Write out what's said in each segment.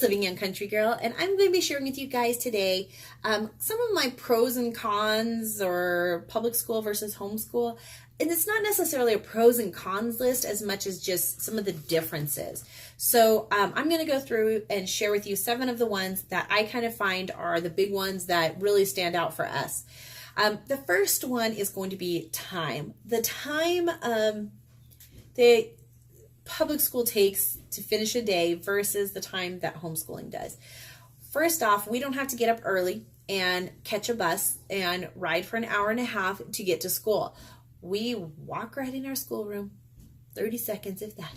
Living Young Country Girl, and I'm going to be sharing with you guys today some of my pros and cons or public school versus homeschool. And it's not necessarily a pros and cons list as much as just some of the differences. So I'm going to go through and share with you 7 of the ones that I kind of find are the big ones that really stand out for us. The first one is going to be time. The time that public school takes to finish a day versus the time that homeschooling does. First off, we don't have to get up early and catch a bus and ride for an hour and a half to get to school. We walk right in our schoolroom, 30 seconds if that,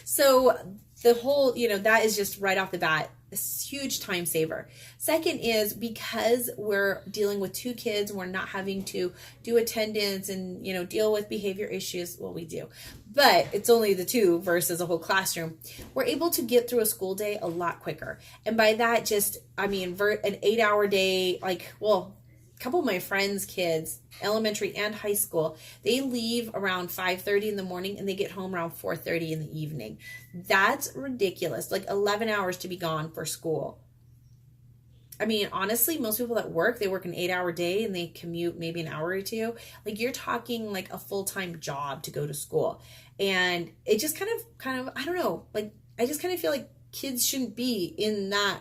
so the whole, that is just right off the bat a huge time saver. Second is because we're dealing with 2 kids, we're not having to do attendance and, deal with behavior issues. Well, we do, but it's only the 2 versus a whole classroom. We're able to get through a school day a lot quicker. And by that, an 8-hour day, a couple of my friends' kids, elementary and high school, they leave around 5:30 in the morning and they get home around 4:30 in the evening. That's ridiculous. 11 hours to be gone for school. Honestly, most people that work, they work an 8-hour day and they commute maybe an hour or 2. You're talking a full-time job to go to school. And it just kind of, I don't know, I just kind of feel like kids shouldn't be in that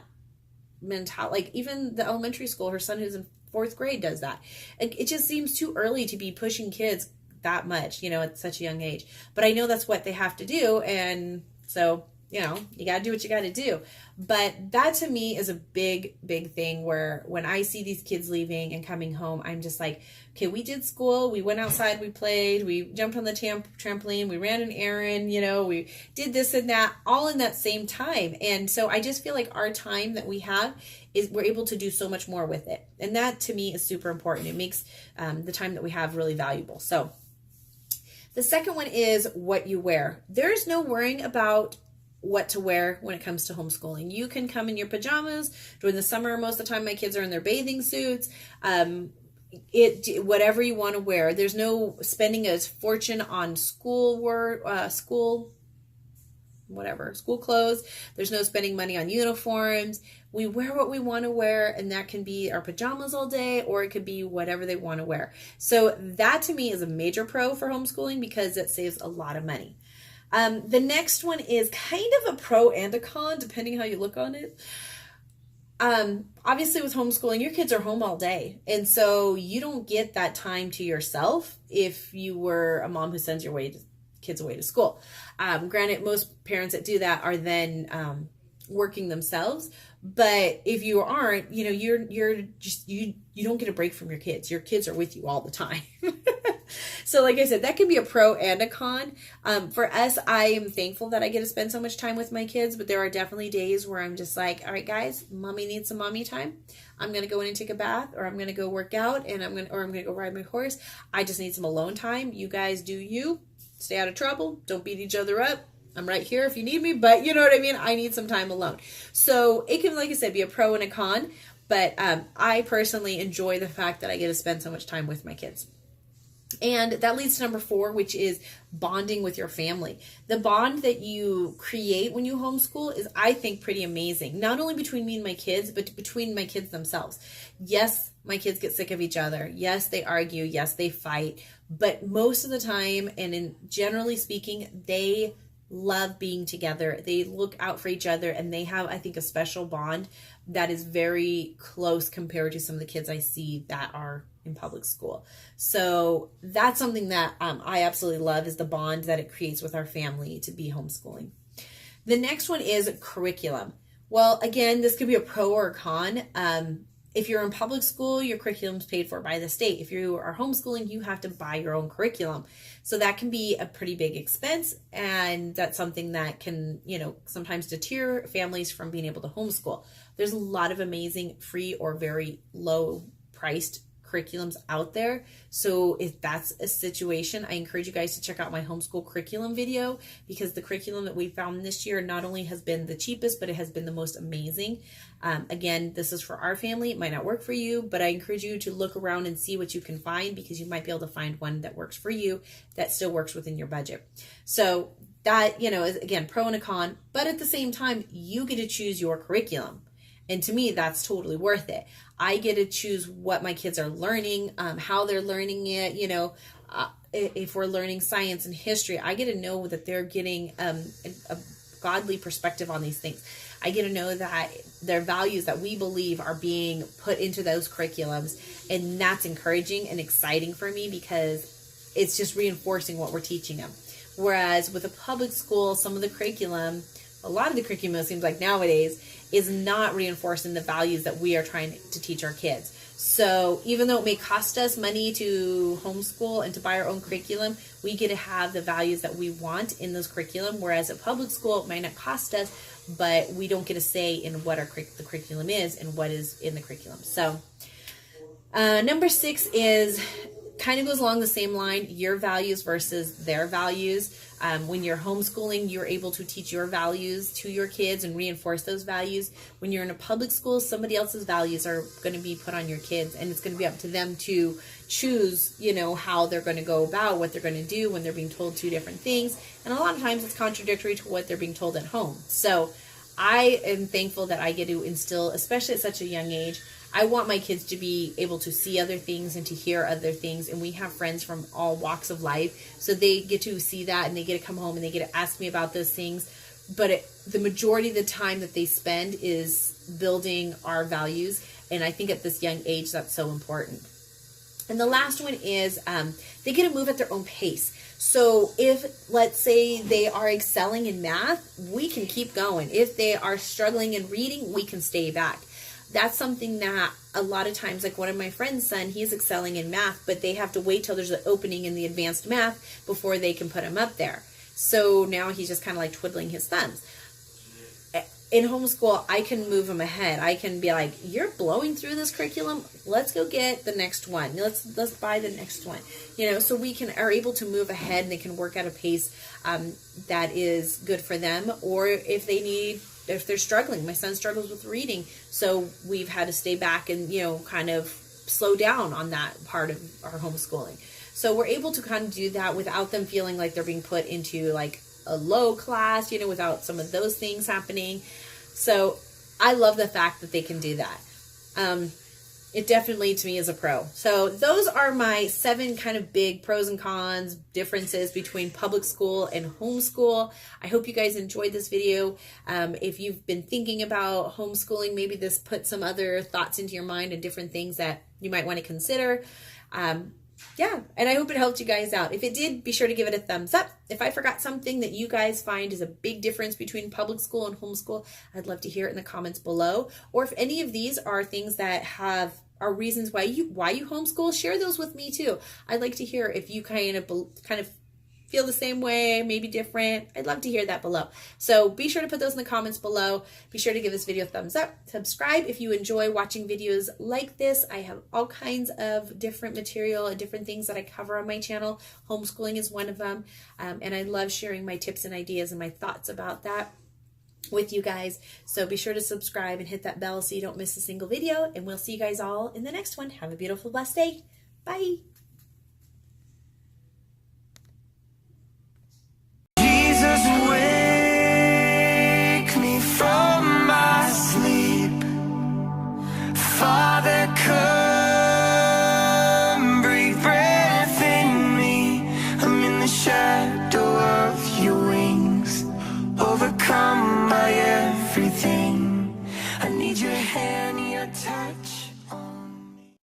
mentality. Even the elementary school, her son who's in 4th grade does that. It just seems too early to be pushing kids that much, at such a young age. But I know that's what they have to do. And so, you got to do what you got to do. But that to me is a big, big thing where when I see these kids leaving and coming home, I'm just like, okay, we did school. We went outside. We played. We jumped on the trampoline. We ran an errand. We did this and that all in that same time. And so I just feel like our time that we have is we're able to do so much more with it. And that to me is super important. It makes the time that we have really valuable. So the second one is what you wear. There's no worrying about what to wear when it comes to homeschooling. You can come in your pajamas. During the summer, most of the time my kids are in their bathing suits. Whatever you want to wear. There's no spending a fortune on school clothes. There's no spending money on uniforms. We wear what we want to wear, and that can be our pajamas all day, or it could be whatever they want to wear. So that to me is a major pro for homeschooling because it saves a lot of money. The next one is kind of a pro and a con, depending how you look on it. Obviously with homeschooling, your kids are home all day. And so you don't get that time to yourself if you were a mom who sends your kids away to school. Granted, most parents that do that are then, working themselves. But if you aren't, you don't get a break from your kids. Your kids are with you all the time. So like I said, that can be a pro and a con. For us, I am thankful that I get to spend so much time with my kids, but there are definitely days where I'm just like, all right, guys, mommy needs some mommy time. I'm going to go in and take a bath, or I'm going to go work out, and I'm going to go ride my horse. I just need some alone time. You guys do you. Stay out of trouble. Don't beat each other up. I'm right here if you need me, but you know what I mean? I need some time alone. So it can, like I said, be a pro and a con, but I personally enjoy the fact that I get to spend so much time with my kids. And that leads to number 4, which is bonding with your family. The bond that you create when you homeschool is, I think, pretty amazing. Not only between me and my kids, but between my kids themselves. Yes, my kids get sick of each other. Yes, they argue. Yes, they fight. But most of the time, and generally speaking, they love being together. They look out for each other, and they have, I think, a special bond that is very close compared to some of the kids I see that are in public school. So that's something that I absolutely love, is the bond that it creates with our family to be homeschooling. The next one is curriculum. Well, again, this could be a pro or a con. If you're in public school, your curriculum is paid for by the state. If you are homeschooling, you have to buy your own curriculum. So that can be a pretty big expense, and that's something that can, sometimes deter families from being able to homeschool. There's a lot of amazing free or very low priced curriculums out there. So if that's a situation, I encourage you guys to check out my homeschool curriculum video, because the curriculum that we found this year not only has been the cheapest, but it has been the most amazing. Again, this is for our family. It might not work for you, but I encourage you to look around and see what you can find, because you might be able to find one that works for you that still works within your budget. So that, is again, pro and a con, but at the same time, you get to choose your curriculum. And to me, that's totally worth it. I get to choose what my kids are learning, how they're learning it. If we're learning science and history, I get to know that they're getting a godly perspective on these things. I get to know that their values that we believe are being put into those curriculums. And that's encouraging and exciting for me, because it's just reinforcing what we're teaching them. Whereas with a public school, some of the curriculum, a lot of the curriculum, it seems like nowadays, is not reinforcing the values that we are trying to teach our kids. So even though it may cost us money to homeschool and to buy our own curriculum, we get to have the values that we want in those curriculum. Whereas at public school, it might not cost us, but we don't get a say in what the curriculum is and what is in the curriculum. So number 6 is kind of goes along the same line, your values versus their values. When you're homeschooling, you're able to teach your values to your kids and reinforce those values. When you're in a public school, somebody else's values are going to be put on your kids, and it's going to be up to them to choose, how they're going to go about what they're going to do when they're being told 2 different things. And a lot of times it's contradictory to what they're being told at home. So I am thankful that I get to instill, especially at such a young age, I want my kids to be able to see other things and to hear other things. And we have friends from all walks of life. So they get to see that, and they get to come home and they get to ask me about those things. But the majority of the time that they spend is building our values. And I think at this young age, that's so important. And the last one is they get to move at their own pace. So if, let's say, they are excelling in math, we can keep going. If they are struggling in reading, we can stay back. That's something that a lot of times, like one of my friend's son, he's excelling in math, but they have to wait till there's an opening in the advanced math before they can put him up there. So now he's just kind of like twiddling his thumbs. In homeschool, I can move him ahead. I can be like, you're blowing through this curriculum. Let's go get the next one. Let's buy the next one. So we are able to move ahead, and they can work at a pace that is good for them. Or if they're struggling, my son struggles with reading, so we've had to stay back and, kind of slow down on that part of our homeschooling. So we're able to kind of do that without them feeling like they're being put into like a low class, without some of those things happening. So I love the fact that they can do that. It definitely, to me, is a pro. So those are my 7 kind of big pros and cons, differences between public school and homeschool. I hope you guys enjoyed this video. If you've been thinking about homeschooling, maybe this put some other thoughts into your mind and different things that you might want to consider. And I hope it helped you guys out. If it did, be sure to give it a thumbs up. If I forgot something that you guys find is a big difference between public school and homeschool, I'd love to hear it in the comments below. Or if any of these are things that are reasons why you homeschool, share those with me too. I'd like to hear if you kind of feel the same way, maybe different. I'd love to hear that below. So be sure to put those in the comments below. Be sure to give this video a thumbs up. Subscribe if you enjoy watching videos like this. I have all kinds of different material and different things that I cover on my channel. Homeschooling is one of them. And I love sharing my tips and ideas and my thoughts about that with you guys. So be sure to subscribe and hit that bell so you don't miss a single video. And we'll see you guys all in the next one. Have a beautiful, blessed day. Bye. Father, come, breathe breath in me. I'm in the shadow of your wings, overcome by everything.